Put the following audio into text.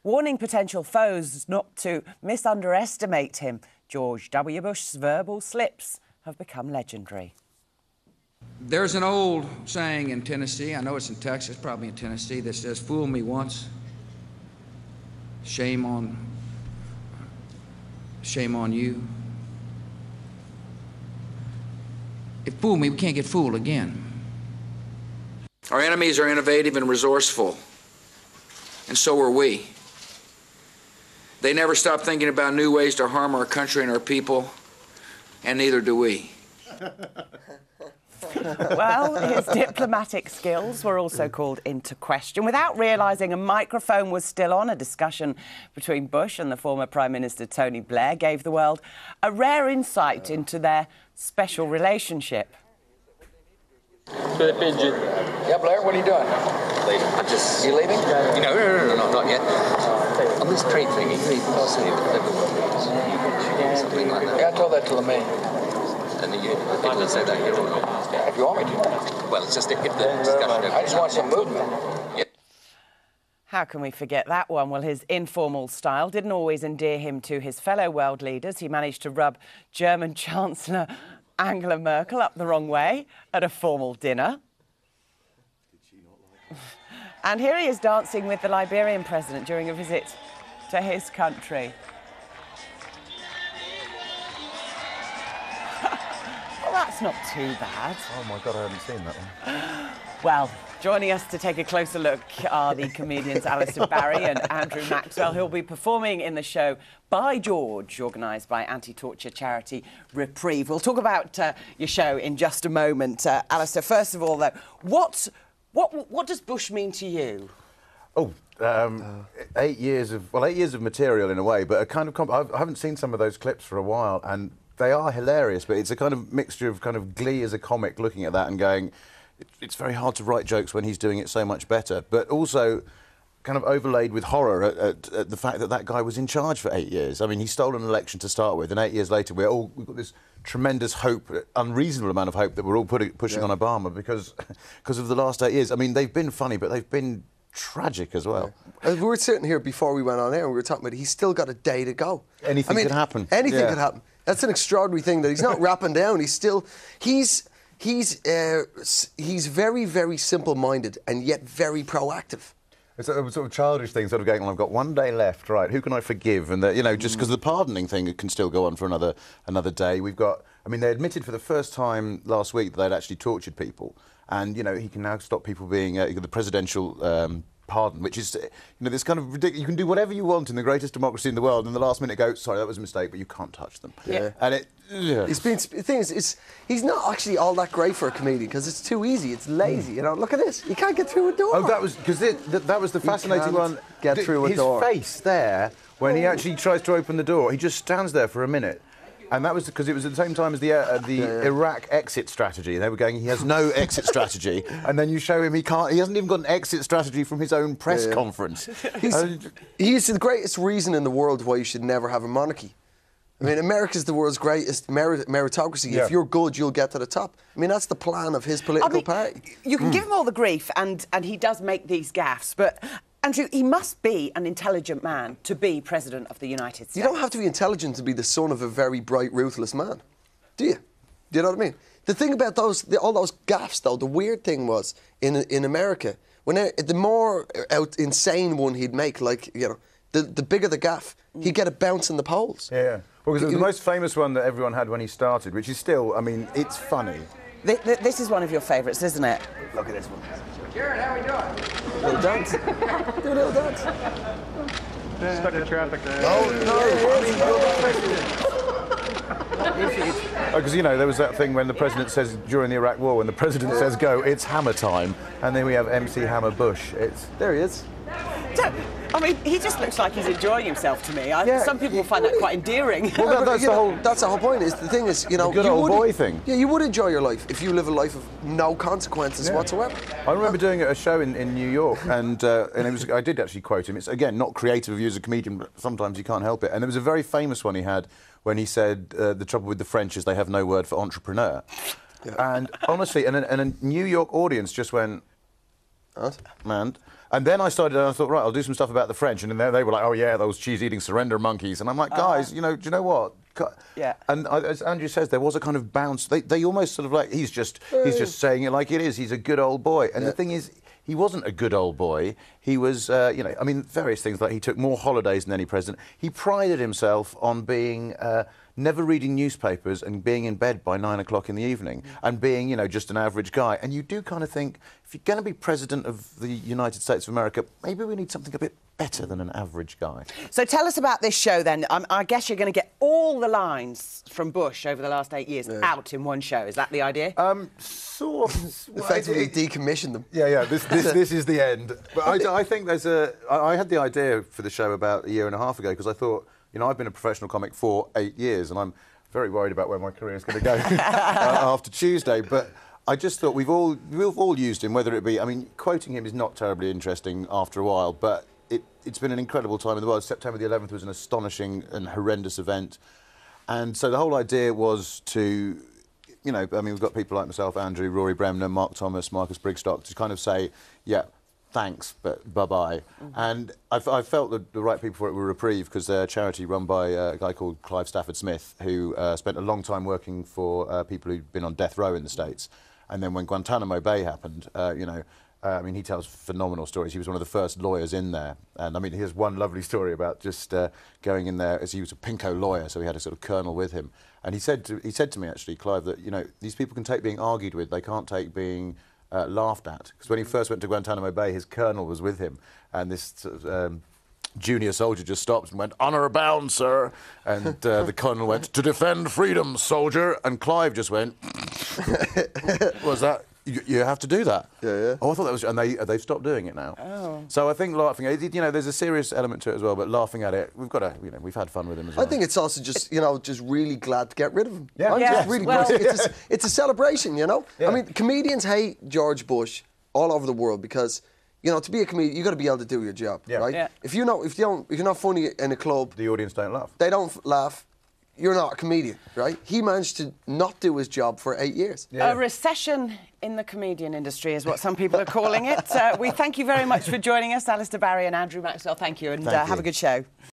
warning potential foes not to misunderestimate him. George W. Bush's verbal slips have become legendary. There's an old saying in Tennessee, I know it's in Texas, probably in Tennessee, that says, "Fool me once, shame on you." If fool me, we can't get fooled again. Our enemies are innovative and resourceful, and so are we. They never stop thinking about new ways to harm our country and our people, and neither do we. Well, his diplomatic skills were also called into question. Without realising a microphone was still on, a discussion between Bush and the former Prime Minister Tony Blair gave the world a rare insight into their special relationship. Yeah, Blair, what are you doing? Leaving. I'm just... You leaving? No, not yet. On this trade thing, you can even say something like that. Yeah, I told that to LeMay. And people say that here. Yeah, if you want me to. Well, it's just if the discussion... I just want some movement. Yep. How can we forget that one? Well, his informal style didn't always endear him to his fellow world leaders. He managed to rub German Chancellor Angela Merkel up the wrong way at a formal dinner. And here he is dancing with the Liberian president during a visit to his country. Well, that's not too bad. Oh, my God, I haven't seen that one. Well, joining us to take a closer look are the comedians Alistair Barry and Andrew Maxwell, who'll be performing in the show By George, organised by anti-torture charity Reprieve. We'll talk about your show in just a moment. Alistair, first of all, though, what does Bush mean to you? Oh, 8 years of material in a way, but a kind of I haven't seen some of those clips for a while, and they are hilarious. But it's a kind of mixture of kind of glee as a comic, looking at that and going, it's very hard to write jokes when he's doing it so much better. But also kind of overlaid with horror at the fact that that guy was in charge for 8 years. I mean, he stole an election to start with, and 8 years later we've got this tremendous hope, unreasonable amount of hope that we're all pushing on Obama because of the last 8 years. I mean, they've been funny, but they've been tragic as well. We were sitting here before we went on air and we were talking about he's still got a day to go. Anything could happen. Anything could happen. That's an extraordinary thing that he's not wrapping down. He's very, very simple-minded and yet very proactive. It's a sort of childish thing, sort of going, well, I've got 1 day left, right, who can I forgive? And, just because the pardoning thing can still go on for another day. We've got, I mean, they admitted for the first time last week that they'd actually tortured people. And, he can now stop people being the presidential pardon, which is, this kind of ridiculous. You can do whatever you want in the greatest democracy in the world, and the last minute go, sorry, that was a mistake, but you can't touch them. Yeah. And the thing is, he's not actually all that great for a comedian because it's too easy, it's lazy. Look at this. You can't get through a door. Oh, that was because that was the fascinating one. Get through a door. His face there when he actually tries to open the door, he just stands there for a minute. And that was because it was at the same time as the Iraq exit strategy. They were going, he has no exit strategy. And then you show him he hasn't even got an exit strategy from his own press conference. He's the greatest reason in the world why you should never have a monarchy. I mean, America's the world's greatest meritocracy. Yeah. If you're good, you'll get to the top. I mean, that's the plan of his political party. You can give him all the grief, and he does make these gaffes, but Andrew, he must be an intelligent man to be President of the United States. You don't have to be intelligent to be the son of a very bright, ruthless man, do you? Do you know what I mean? The thing about all those gaffes, though, the weird thing was, in America, the more insane one he'd make, the bigger the gaff, he'd get a bounce in the polls. Yeah. Well, because the most famous one that everyone had when he started, which is still, I mean, it's funny. This is one of your favourites, isn't it? Look at this one. Jared, how we doing? Little dance. Do a little dance. Stuck in traffic. Because, there was that thing when the president says, during the Iraq War, when the president says go, it's hammer time. And then we have MC Hammer Bush. There he is. I mean, he just looks like he's enjoying himself to me. Some people find that quite endearing. Well, that's the whole point. The thing is, the good old boy thing. Yeah, you would enjoy your life if you live a life of no consequences whatsoever. I remember doing a show in New York, and I did actually quote him. It's, again, not creative of you as a comedian, but sometimes you can't help it. And there was a very famous one he had when he said, the trouble with the French is they have no word for entrepreneur. Yeah. And honestly, and a New York audience just went, man. And then I started, and I thought, right, I'll do some stuff about the French. And then they were like, oh, yeah, those cheese-eating surrender monkeys. And I'm like, guys, you know, do you know what? Yeah. And as Andrew says, there was a kind of bounce. They almost sort of like, he's just saying it like it is. He's a good old boy. And the thing is, he wasn't a good old boy. He was, you know, I mean, various things, like he took more holidays than any president. He prided himself on being... never reading newspapers and being in bed by 9 o'clock in the evening and being, you know, just an average guy. And you do kind of think, if you're going to be president of the United States of America, maybe we need something a bit better than an average guy. So tell us about this show then. I guess you're going to get all the lines from Bush over the last 8 years out in one show. Is that the idea? Sort of. Effectively decommission them. Yeah. This is the end. But I think there's I had the idea for the show about a year and a half ago because I thought, you know, I've been a professional comic for 8 years and I'm very worried about where my career is going to go after Tuesday. But I just thought we've all used him, whether it be, I mean, quoting him is not terribly interesting after a while, but it's been an incredible time in the world. September the 11th was an astonishing and horrendous event. And so the whole idea was to, you know, I mean, we've got people like myself, Andrew, Rory Bremner, Mark Thomas, Marcus Brigstock, to kind of say, yeah, thanks, but bye-bye. And I felt that the right people for it were Reprieve, because they're a charity run by a guy called Clive Stafford Smith, who spent a long time working for people who'd been on death row in the States. And then when Guantanamo Bay happened, you know, I mean, he tells phenomenal stories. He was one of the first lawyers in there. And I mean, here's one lovely story about just going in there, as he was a Pinko lawyer, so he had a sort of colonel with him. And he said to me, actually, Clive, that, you know, these people can take being argued with, they can't take being laughed at. Because when he first went to Guantanamo Bay, his colonel was with him. And this sort of, junior soldier just stopped and went, "Honour bound, sir." And the colonel went, "To defend freedom, soldier." And Clive just went, "Was that? You have to do that?" Yeah. Oh, I thought that was... And they've stopped doing it now. Oh. So I think laughing at it, you know, there's a serious element to it as well, but laughing at it, we've got to, you know, we've had fun with him as well. I think it's also just, you know, just really glad to get rid of him. Yeah. I'm Yeah. just really Well- it's a celebration, you know? Yeah. I mean, comedians hate George Bush all over the world because, you know, to be a comedian, you've got to be able to do your job, Yeah. right? Yeah. If you're not funny in a club, The audience don't laugh. they don't laugh, you're not a comedian, right? He managed to not do his job for 8 years. Yeah. A recession in the comedian industry is what some people are calling it. We thank you very much for joining us, Alistair Barry and Andrew Maxwell. Thank you, and Thank have you. a good show.